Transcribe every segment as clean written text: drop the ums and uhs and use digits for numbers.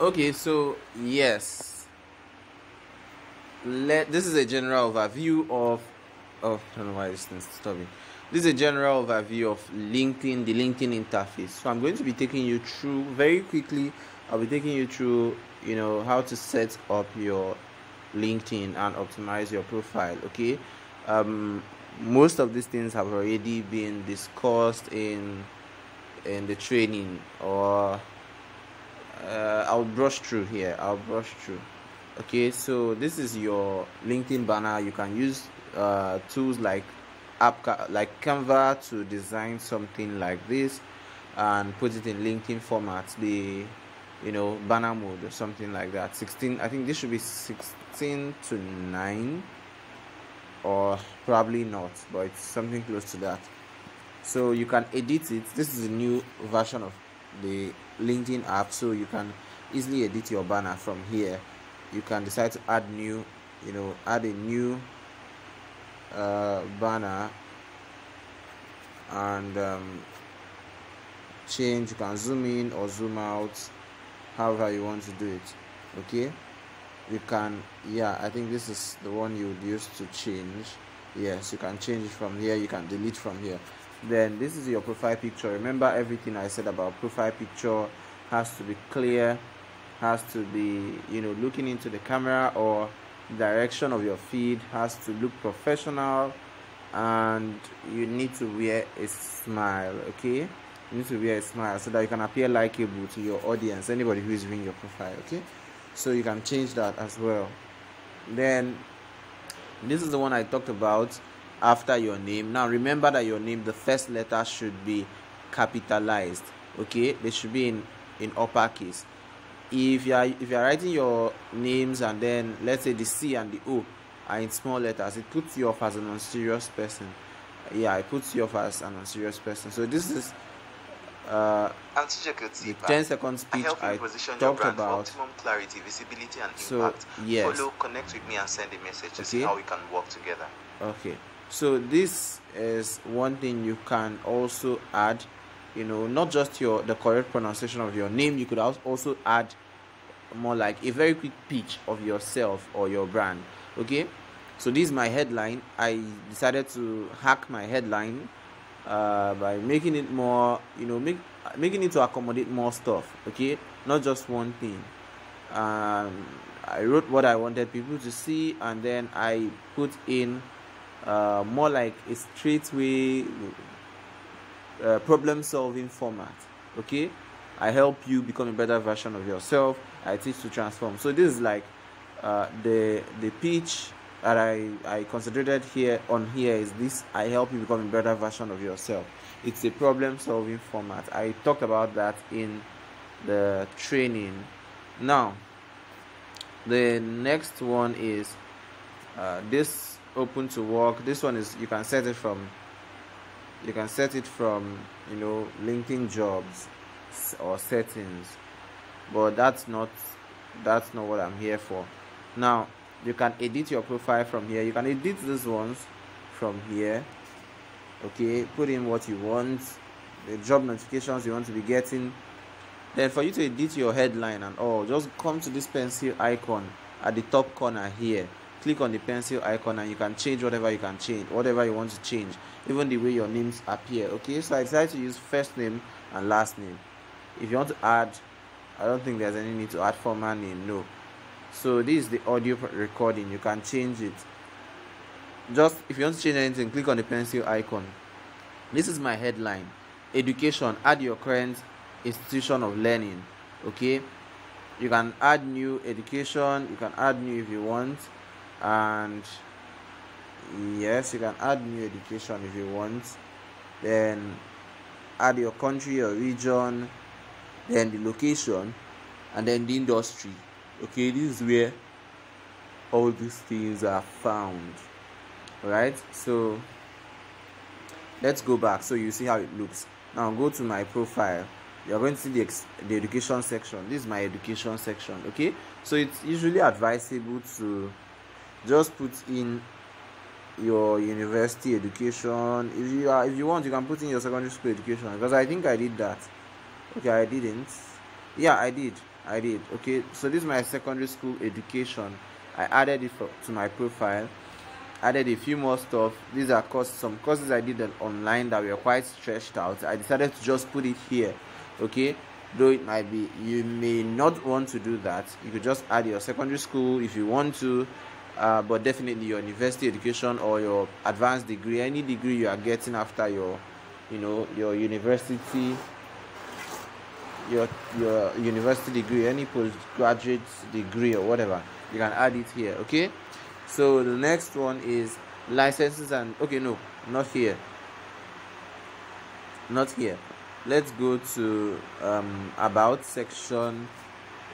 Okay, so yes, this is a general overview of. Oh, I don't know why this thing's stopping. This is a general overview of LinkedIn, the LinkedIn interface. So I'm going to be taking you through very quickly. I'll be taking you through, how to set up your LinkedIn and optimize your profile. Okay, most of these things have already been discussed in the training, or I'll brush through here. Okay, so this is your LinkedIn banner. You can use tools like like Canva to design something like this and put it in LinkedIn format, the banner mode or something like that. 16, I think this should be 16 to 9, or probably not, but it's something close to that. So you can edit it. This is a new version of the LinkedIn app, so you can easily edit your banner from here. You can decide to add a new banner and change. You can zoom in or zoom out, however you want to do it. Okay, you can, I think this is the one you would use to change. Yes, you can change it from here. You can delete from here. Then this is your profile picture. Remember, everything I said about profile picture has to be clear, has to be looking into the camera, or direction of your feed has to look professional, and you need to wear a smile. Okay, you need to wear a smile so that you can appear likable to your audience, anybody who is viewing your profile. Okay, so you can change that as well. Then this is the one I talked about after your name. Now remember that your name, the first letter should be capitalized. Okay, they should be in uppercase. If you are writing your names and then let's say the C and the O are in small letters, it puts you off as an unserious person. It puts you off as an unserious person. So this is the 10-second speech I talked about. Optimum clarity, visibility, and so impact. Yes, follow, connect with me, and send a message to see how we can work together. Okay, so this is one thing you can also add. Not just the correct pronunciation of your name. You could also add more like a very quick pitch of yourself or your brand. Okay, so this is my headline. I decided to hack my headline by making it more, making it to accommodate more stuff. Okay, not just one thing. I wrote what I wanted people to see, and then I put in more like a straightway problem solving format. Okay, I help you become a better version of yourself. I teach to transform. So this is like the pitch that I concentrated here is this: I help you become a better version of yourself. It's a problem solving format. I talked about that in the training. Now the next one is this open to work. This one is, you can set it from LinkedIn jobs or settings, but that's not what I'm here for. Now you can edit your profile from here. You can edit these ones from here. Okay, put in what you want, the job notifications you want to be getting. Then for you to edit your headline and all, just come to this pencil icon at the top corner here. Click on the pencil icon and you can change whatever you want to change, even the way your names appear. Okay, so I decided to use first name and last name. If you want to add, I don't think there's any need to add formal name, no. So this is the audio recording. You can change it. Just if you want to change anything, click on the pencil icon. This is my headline: education. Add your current institution of learning. Okay, you can add new education, you can add new if you want, and yes, you can add new education if you want. Then add your country or region, then the location, and then the industry. Okay, this is where all these things are found. Right, so let's go back so you see how it looks. Now go to my profile. You're going to see the education section. This is my education section. Okay, so it's usually advisable to just put in your university education. If you want, you can put in your secondary school education, because I think I did that. Okay, I didn't. Yeah, I did. I did. Okay, so this is my secondary school education. I added it to my profile. Added a few more stuff. These are some courses I did online that were quite stretched out. I decided to just put it here. Okay, though it might be, you may not want to do that. You could just add your secondary school if you want to, but definitely your university education or your advanced degree, any degree you are getting after your university, your university degree, any postgraduate degree or whatever, you can add it here. Okay, so the next one is licenses and no, not here. Let's go to about section.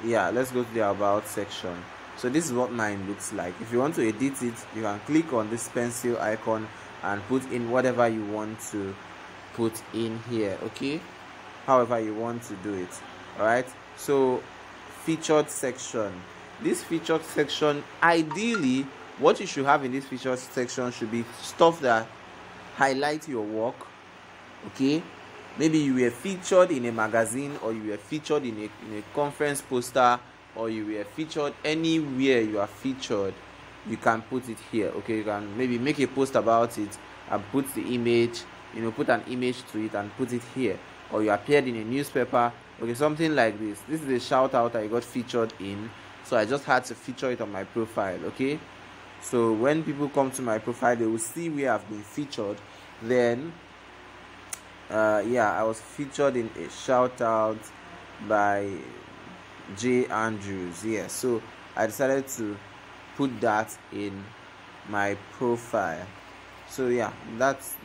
Yeah, let's go to the about section. So this is what mine looks like. If you want to edit it, you can click on this pencil icon and put in whatever you want to put in here. Okay, however you want to do it. All right, so featured section. This featured section, ideally what you should have in this featured section should be stuff that highlight your work. Okay, maybe you were featured in a magazine, or you were featured in a conference poster, or you were featured anywhere you are featured. You can put it here. Okay, you can maybe make a post about it and put the image, put an image to it and put it here. Or you appeared in a newspaper. Okay, something like this. This is a shout out I got featured in, so I just had to feature it on my profile. Okay, so when people come to my profile, they will see where I've been featured. Then I was featured in a shout out by J. Andrews. Yeah, so I decided to put that in my profile. So yeah, that's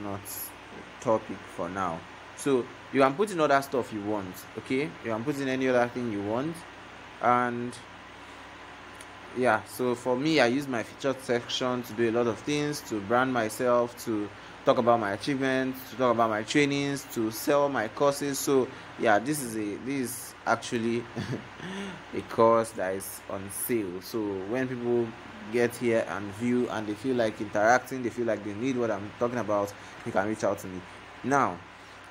not a topic for now. So you can put in other stuff you want. Okay, you can put in any other thing you want. And yeah, so for me, I use my featured section to do a lot of things, to brand myself, to talk about my achievements, to talk about my trainings, to sell my courses. So yeah, this is actually a course that is on sale. So when people get here and view and they feel like interacting, they feel like they need what I'm talking about, you can reach out to me. Now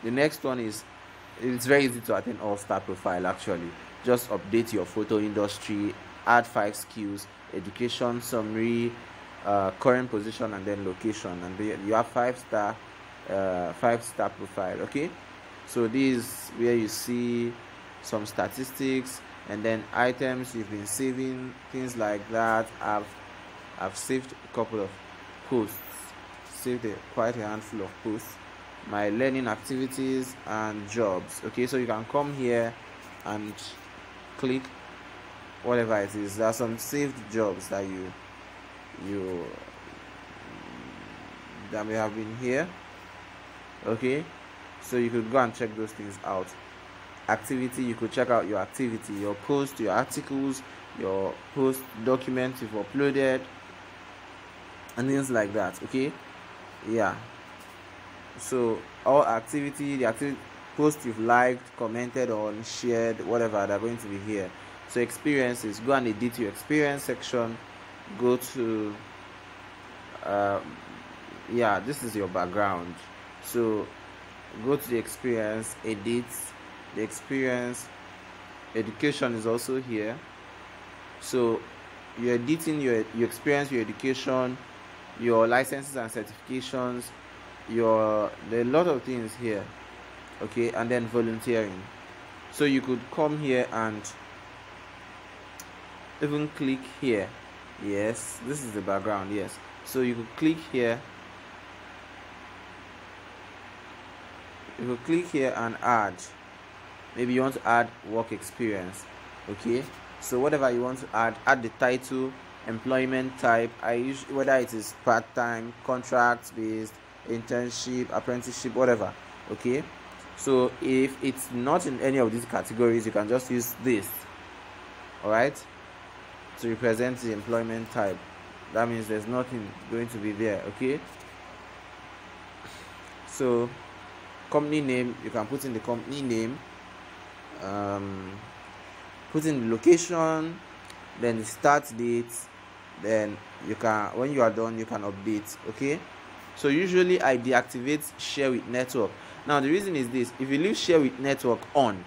the next one is, it's very easy to attend All-Star profile. Actually, just update your photo industry, add 5 skills, education summary, current position, and then location, and you have 5-star profile. Okay, so this is where you see some statistics and then items you've been saving, things like that. I've saved a couple of posts, quite a handful of posts, my learning activities and jobs. Okay, so you can come here and click whatever it is. There are some saved jobs that that may have been here. Okay, so you could go and check those things out. Activity, you could check out your activity, your post, your articles, your post documents you've uploaded, and things like that. Okay, yeah, so all activity, the activity post you've liked, commented on, shared, whatever, they're going to be here. So experiences, go and edit your experience section. Go to this is your background, so go to the experience, edit the experience. Education is also here, so you're editing your experience, your education, your licenses and certifications, there are a lot of things here. Okay, and then volunteering. So you could come here and even click here. Yes, this is the background. Yes, so you could click here. You could click here and add. Maybe you want to add work experience. Okay, so whatever you want to add the title, employment type. Whether it is part-time, contract based, internship, apprenticeship, whatever. Okay, so if it's not in any of these categories, you can just use this. All right, to represent the employment type. That means there's nothing going to be there. Okay, so company name, you can put in the company name, put in the location, then the start date, then you can, when you are done, you can update. Okay, so usually I deactivate share with network. Now the reason is this: if you leave share with network on,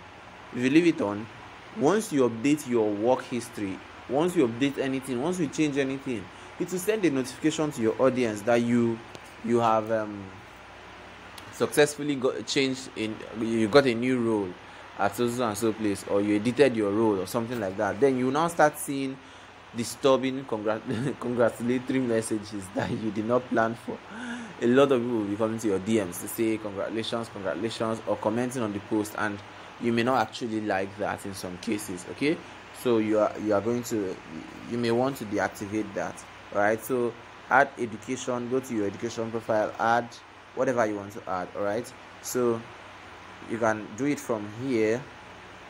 if you leave it on, once you update your work history, once you update anything, once you change anything, it will send a notification to your audience that you have successfully you got a new role at so and so place, or you edited your role or something like that. Then you now start seeing disturbing congratulatory messages that you did not plan for. A lot of people will be coming to your DMs to say congratulations, or commenting on the post, and you may not actually like that in some cases. Okay, so you may want to deactivate that. All right, so add education, go to your education profile, add whatever you want to add. All right, so you can do it from here.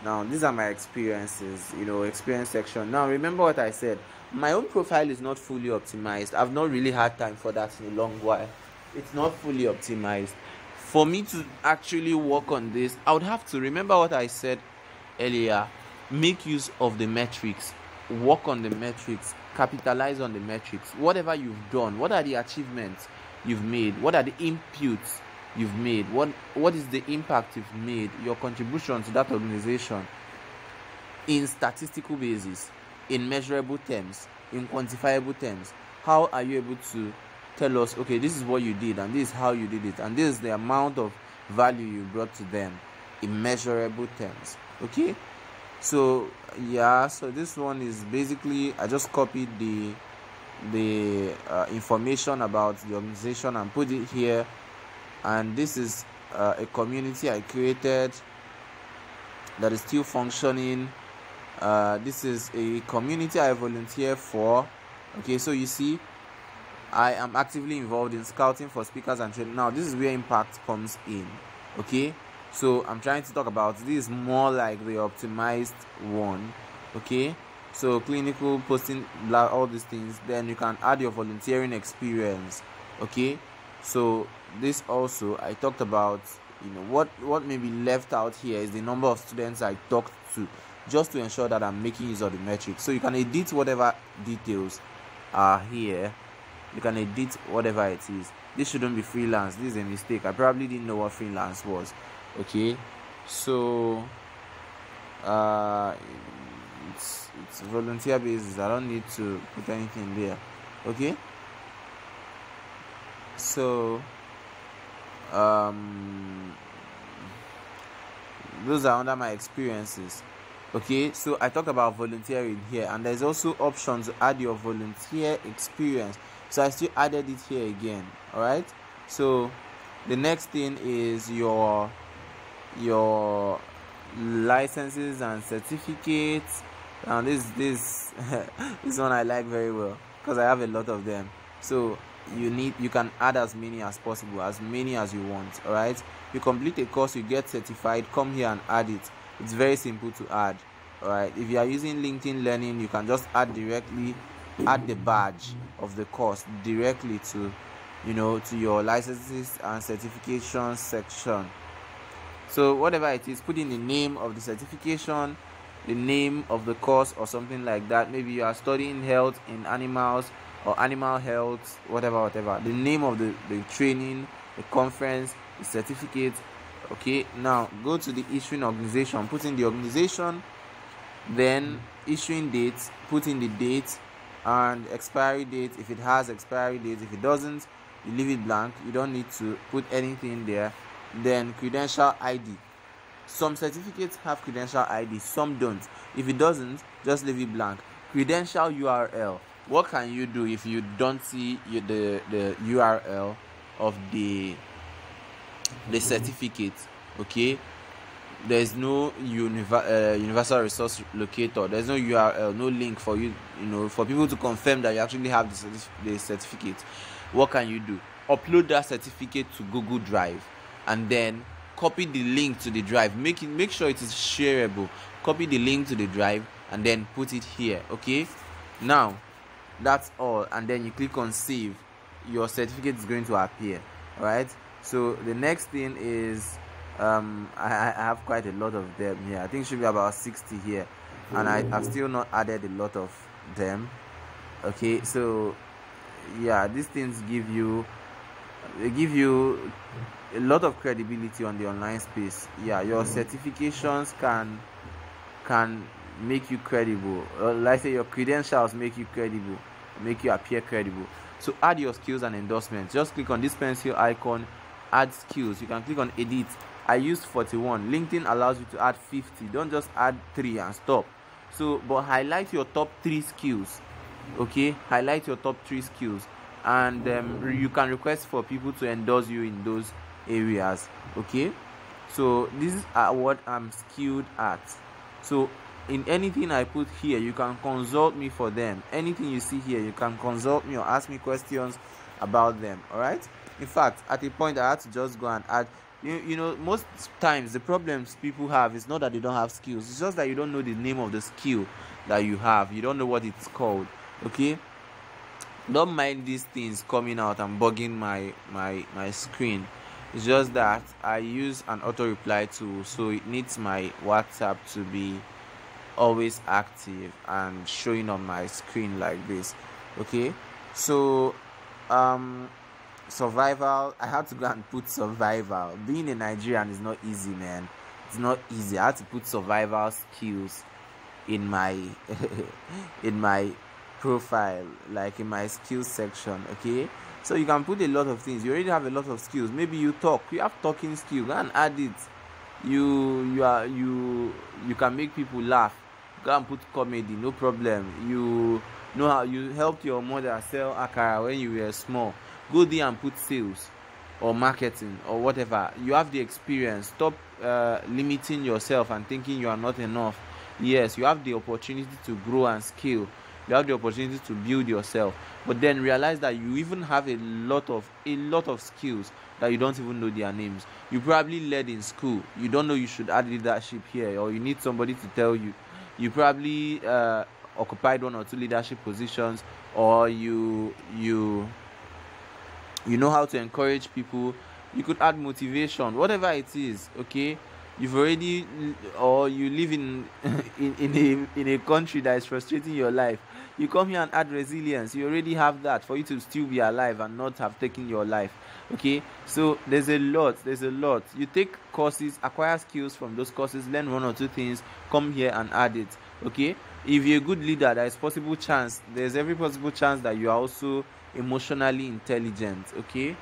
Now these are my experiences, experience section. Now remember what I said, my own profile is not fully optimized. I've not really had time for that in a long while. It's not fully optimized. For me to actually work on this, I would have to remember what I said earlier. Make use of the metrics, work on the metrics, capitalize on the metrics. Whatever you've done, what are the achievements you've made, what are the inputs you've made, what is the impact you've made, your contribution to that organization in statistical basis, in measurable terms, in quantifiable terms. How are you able to tell us, okay, this is what you did and this is how you did it, and this is the amount of value you brought to them in measurable terms? Okay, so this one is basically, I just copied the information about the organization and put it here. And this is a community I created that is still functioning. This is a community I volunteer for. Okay, so you see, I am actively involved in scouting for speakers and training. Now this is where impact comes in. Okay, so I'm trying to talk about this more like the optimized one. Okay, so clinical, posting, all these things. Then you can add your volunteering experience. Okay, so this also, I talked about, what may be left out here is the number of students I talked to, just to ensure that I'm making use of the metrics. So you can edit whatever details are here. You can edit whatever it is. This shouldn't be freelance. This is a mistake. I probably didn't know what freelance was. Okay, so it's volunteer basis. I don't need to put anything there. Okay, so those are under my experiences. Okay, so I talked about volunteering here, and there's also options to add your volunteer experience. So I still added it here again. All right, so the next thing is your licenses and certificates. Now this this one I like very well because I have a lot of them. So you can add as many as possible, as many as you want. All right, you complete a course, you get certified, come here and add it. It's very simple to add. All right, if you are using LinkedIn Learning, you can just add the badge of the course directly to to your licenses and certification section. So whatever it is, put in the name of the certification, the name of the course, or something like that. Maybe you are studying health in animals or animal health, whatever. The name of the training, the conference, the certificate. Okay, now go to the issuing organization, put in the organization, then issuing dates, put in the date and expiry date if it has expiry date. If it doesn't, you leave it blank. You don't need to put anything there. Then credential ID. Some certificates have credential ID, some don't. If it doesn't, just leave it blank. Credential URL. What can you do if you don't see the URL of the certificate? Okay, there's no universal resource locator. There's no URL, no link for you, for people to confirm that you actually have the certificate. What can you do? Upload that certificate to Google Drive, and then copy the link to the drive. Make sure it is shareable. Copy the link to the drive and then put it here. Okay, now that's all, and then you click on save. Your certificate is going to appear. All right, so the next thing is I have quite a lot of them here. I think it should be about 60 here, and I've still not added a lot of them. Okay, so yeah, these things give you a lot of credibility on the online space. Yeah, your certifications can can make you credible. Like say your credentials make you credible, make you appear credible. So add your skills and endorsements. Just click on this pencil icon, add skills. You can click on edit. I used 41. LinkedIn allows you to add 50. Don't just add 3 and stop. So but highlight your top 3 skills. Okay, highlight your top 3 skills, and you can request for people to endorse you in those areas. Okay, so this is what I'm skilled at. So in anything I put here, you can consult me for them. Anything you see here, you can consult me or ask me questions about them. All right, in fact, at a point I had to just go and add, you know, most times the problems people have is not that they don't have skills, it's just that you don't know the name of the skill that you have. You don't know what it's called. Okay, don't mind these things coming out and bugging my screen. It's just that I use an auto reply tool, so it needs my WhatsApp to be always active and showing on my screen like this. Okay, so survival, I had to go and put survival. Being a Nigerian is not easy, man. It's not easy. I had to put survival skills in my in my profile, like in my skills section. Okay, so you can put a lot of things. You already have a lot of skills. Maybe you talk, you have talking skills, go and add it. You can make people laugh, go and put comedy, no problem. You know how you helped your mother sell akara when you were small, go there and put sales or marketing or whatever. You have the experience. Stop limiting yourself and thinking you are not enough. Yes, you have the opportunity to grow and scale. You have the opportunity to build yourself, but then realize that you even have a lot of skills that you don't even know their names. You probably led in school, you don't know you should add leadership here, or you need somebody to tell you. You probably occupied 1 or 2 leadership positions, or you know how to encourage people. You could add motivation, whatever it is. Okay, you've already, or you live in in a country that is frustrating your life. You come here and add resilience. You already have that for you to still be alive and not have taken your life. Okay, so there's a lot. You take courses, acquire skills from those courses, learn 1 or 2 things, come here and add it. Okay, if you're a good leader, there's every possible chance that you are also emotionally intelligent. Okay,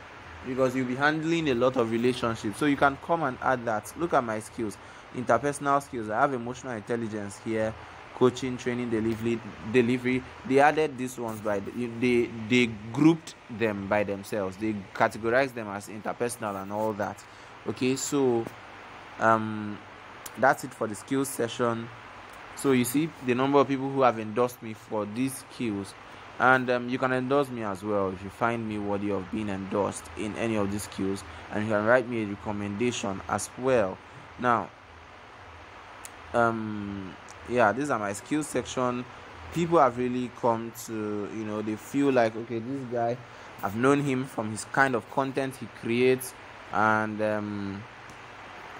because you'll be handling a lot of relationships, so you can come and add that. Look at my skills, interpersonal skills. I have emotional intelligence here, coaching, training, delivery. They added these ones they grouped them by themselves. They categorized them as interpersonal and all that. Okay, so that's it for the skills session. So you see the number of people who have endorsed me for these skills. And you can endorse me as well if you find me worthy of being endorsed in any of these skills, and you can write me a recommendation as well. Now, yeah, these are my skills section. People have really come to, they feel like, okay, this guy, I've known him from his kind of content he creates, and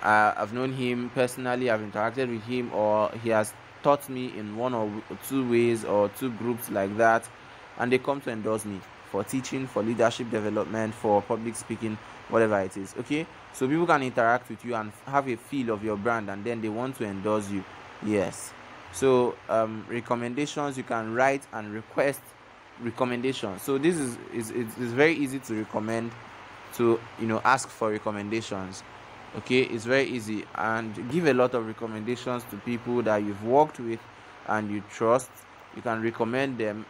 I've known him personally, I've interacted with him, or he has taught me in 1 or 2 ways or 2 groups like that, and they come to endorse me for teaching, for leadership development, for public speaking, whatever it is. Okay, so people can interact with you and have a feel of your brand, and then they want to endorse you. Yes, so recommendations, you can write and request recommendations. So this is it's very easy to recommend, to ask for recommendations. Okay, it's very easy, and give a lot of recommendations to people that you've worked with and you trust. You can recommend them.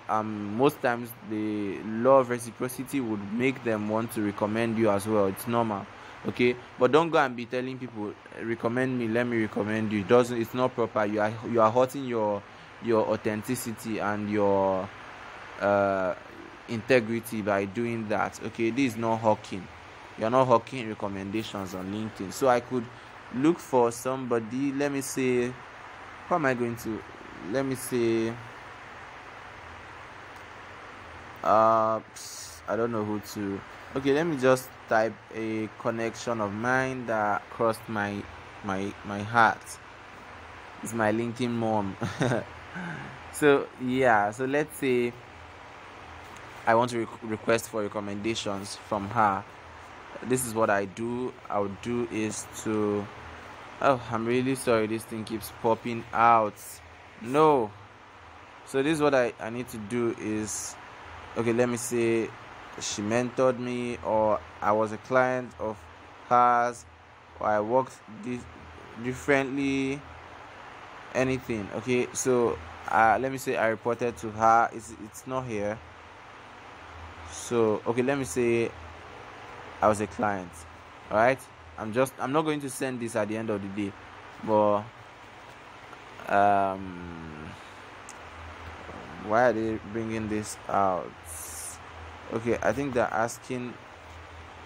Most times the law of reciprocity would make them want to recommend you as well. It's normal. Okay, but don't go and be telling people, recommend me, let me recommend you. It's not proper. You are hurting your authenticity and your integrity by doing that. Okay, this is not hawking. You're not hawking recommendations on LinkedIn. So I could look for somebody. Let me say, who am I going to? Let me say, I don't know who to. Okay, let me just type a connection of mine that crossed my heart. It's my LinkedIn mom. So yeah, so let's say I want to request for recommendations from her. This is what I do. I would do is to Oh, I'm really sorry, this thing keeps popping out. No. So this is what I need to do is, okay, let me say she mentored me, or I was a client of hers, or I worked differently, anything. Okay, so let me say I reported to her. It's not here. So okay, let me say I was a client. All right, I'm not going to send this at the end of the day, but why are they bringing this out? Okay, I think they're asking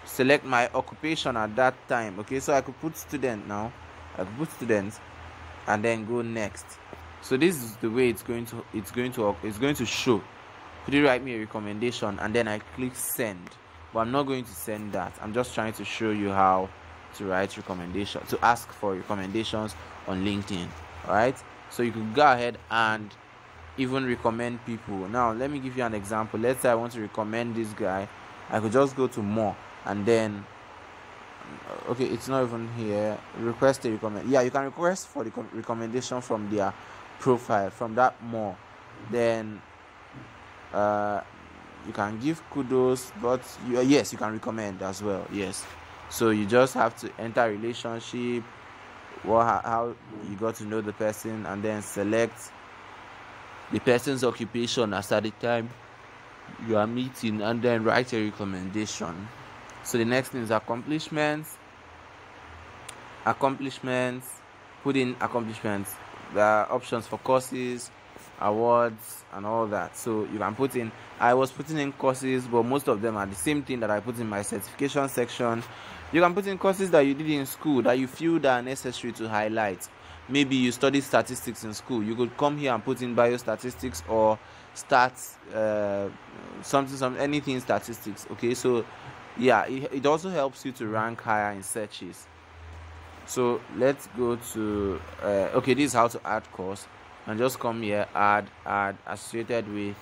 select my occupation at that time. Okay, so I could put student now. I could put students and then go next. So this is the way it's going to show. Could you write me a recommendation? And then I click send. But I'm not going to send that. I'm just trying to show you how to write recommendation, to ask for recommendations on LinkedIn. Alright, so you could go ahead and even recommend people. Now let me give you an example. Let's say I want to recommend this guy. I could just go to more, and then okay, it's not even here. Request a recommend. Yeah, you can request for the recommendation from their profile, from that more. Then you can give kudos, but yes, you can recommend as well. Yes, so you just have to enter relationship, how you got to know the person, and then select the person's occupation as at the time you are meeting, and then write a recommendation. So the next thing is accomplishments. Put in accomplishments. There are options for courses, awards, and all that. So you can put in, I was putting in courses, but most of them are the same thing that I put in my certification section. You can put in courses that you did in school that you feel that are necessary to highlight. Maybe you studied statistics in school. You could come here and put in biostatistics or stats, anything statistics. Okay, so yeah, it also helps you to rank higher in searches. So let's go to okay, this is how to add course, and just come here, add associated with,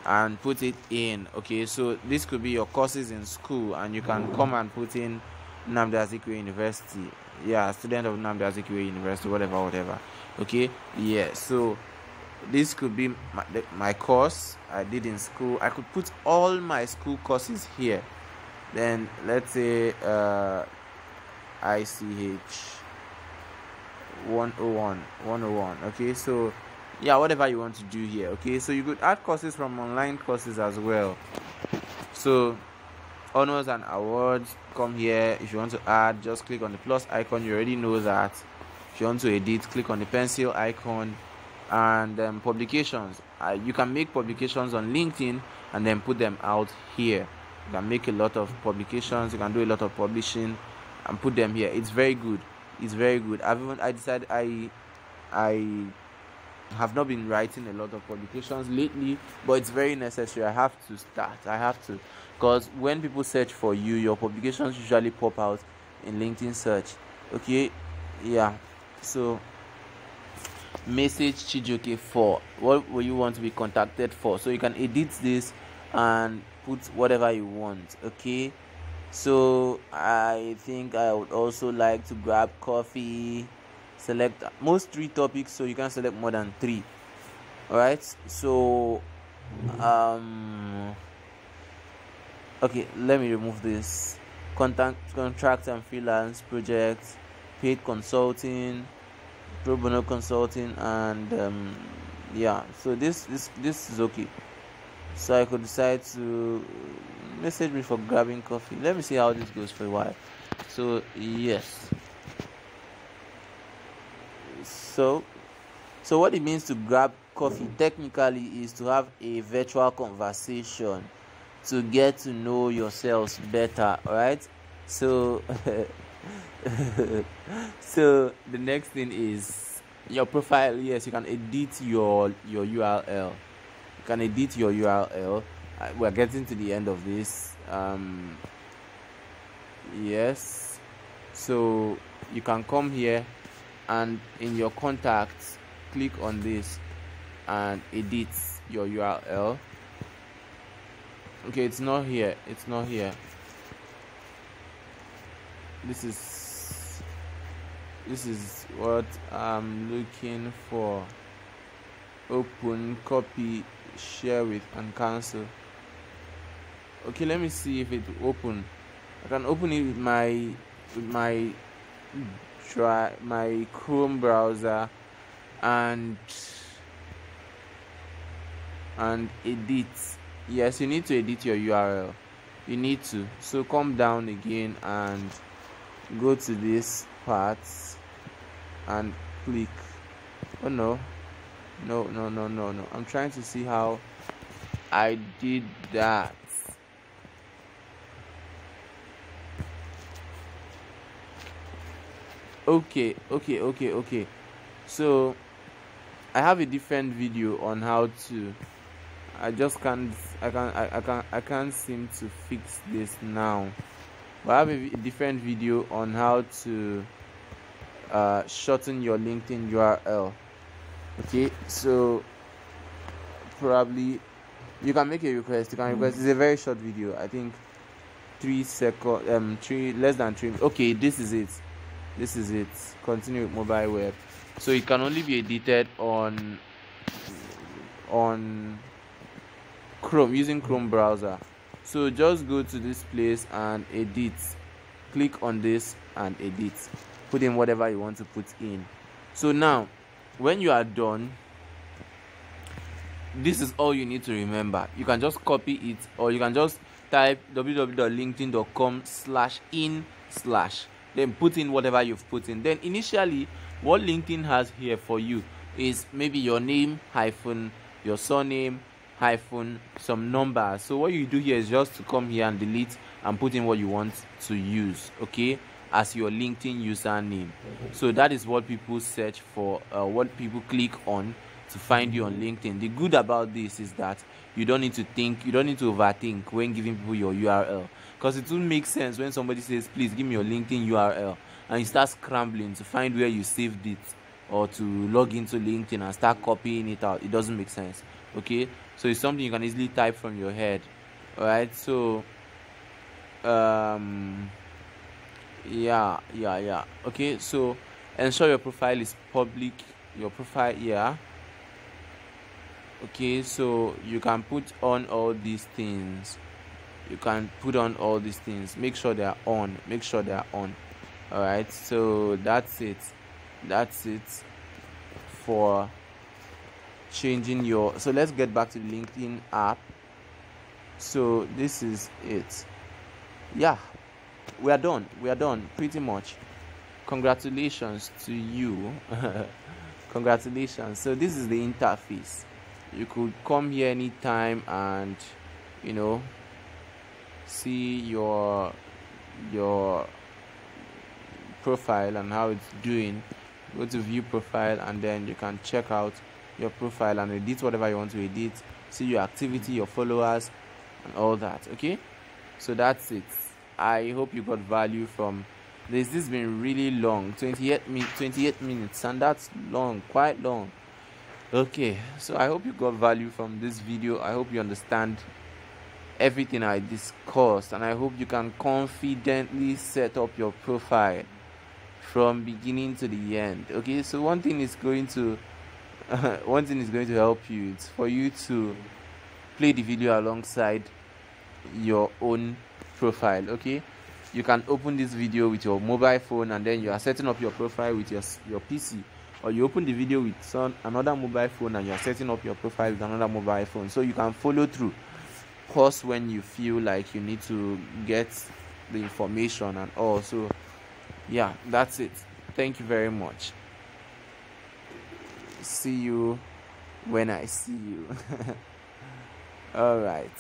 and put it in. Okay, so this could be your courses in school, and you can come and put in Nnamdi Azikiwe University. Yeah, student of Nnamdi Azikiwe University, whatever. Okay, yeah, so this could be my course I did in school. I could put all my school courses here. Then let's say ICH 101. Okay, so yeah, whatever you want to do here. Okay, so you could add courses from online courses as well. So honors and awards, come here. If you want to add, just click on the plus icon. You already know that. If you want to edit, click on the pencil icon. And publications, you can make publications on LinkedIn and then put them out here. You can make a lot of publications, you can do a lot of publishing and put them here. It's very good. I decided I have not been writing a lot of publications lately, but it's very necessary. I have to, because when people search for you, your publications usually pop out in LinkedIn search. Okay, yeah. So message Chijioke for what will you want to be contacted for. So you can edit this and put whatever you want. Okay, so I think I would also like to grab coffee. Select most 3 topics, so you can select more than 3. All right, so okay, let me remove this. Contract and freelance projects, paid consulting, pro bono consulting, and yeah, so this is okay. So I could decide to message me for grabbing coffee. Let me see how this goes for a while. So yes, so what it means to grab coffee technically is to have a virtual conversation to get to know yourselves better. All right, so so the next thing is your profile. Yes, you can edit your URL. We're getting to the end of this. Yes, so you can come here and in your contacts click on this and edit your URL. Okay, it's not here. this is what I'm looking for. Open, copy, share with, and cancel. Okay, let me see if it will open. I can open it with my my Chrome browser and edit. Yes, you need to edit your URL. You need to. So come down again and go to this part and click. Oh no. No. I'm trying to see how I did that. Okay. So I have a different video on how to. I can't seem to fix this now. But I have a different video on how to shorten your LinkedIn URL. Okay, so probably you can make a request. It's a very short video. I think 3 seconds, less than 3. Okay, this is it. Continue with mobile web. So it can only be edited on Chrome, using Chrome browser. So just go to this place and edit. Click on this and edit. Put in whatever you want to put in. So now when you are done, this is all you need to remember. You can just copy it, or you can just type www.linkedin.com/in/ then put in whatever you've put in. Then initially what LinkedIn has here for you is maybe your name hyphen your surname hyphen some numbers. So what you do here is just to come here and delete and put in what you want to use, okay, as your LinkedIn username. So that is what people search for, what people click on to find you on LinkedIn. The good about this is that you don't need to overthink when giving people your URL, because it will make sense when somebody says, please give me your LinkedIn URL, and you start scrambling to find where you saved it or to log into LinkedIn and start copying it out. It doesn't make sense. Okay, so it's something you can easily type from your head. All right, so yeah. Okay, so ensure your profile is public. Your profile, yeah. Okay, so you can put on all these things. Make sure they are on. All right, so that's it for changing your. So let's get back to the LinkedIn app. So this is it. Yeah, we are done pretty much. Congratulations to you. Congratulations. So this is the interface. You could come here anytime and see your profile and how it's doing. Go to view profile and then you can check out your profile and edit whatever you want to edit. See your activity, your followers, and all that. Okay, so that's it. I hope you got value from this. This has been really long, 28 minutes, and that's long, quite long. Okay, so I hope you got value from this video. I hope you understand everything I discussed, and I hope you can confidently set up your profile from beginning to the end. Okay, so one thing is going to help you. It's for you to play the video alongside your own profile. Okay, you can open this video with your mobile phone and then you are setting up your profile with your PC, or you open the video with another mobile phone and you are setting up your profile with another mobile phone, so you can follow through. Pause when you feel like you need to get the information and all. So yeah, that's it. Thank you very much. See you when I see you. all right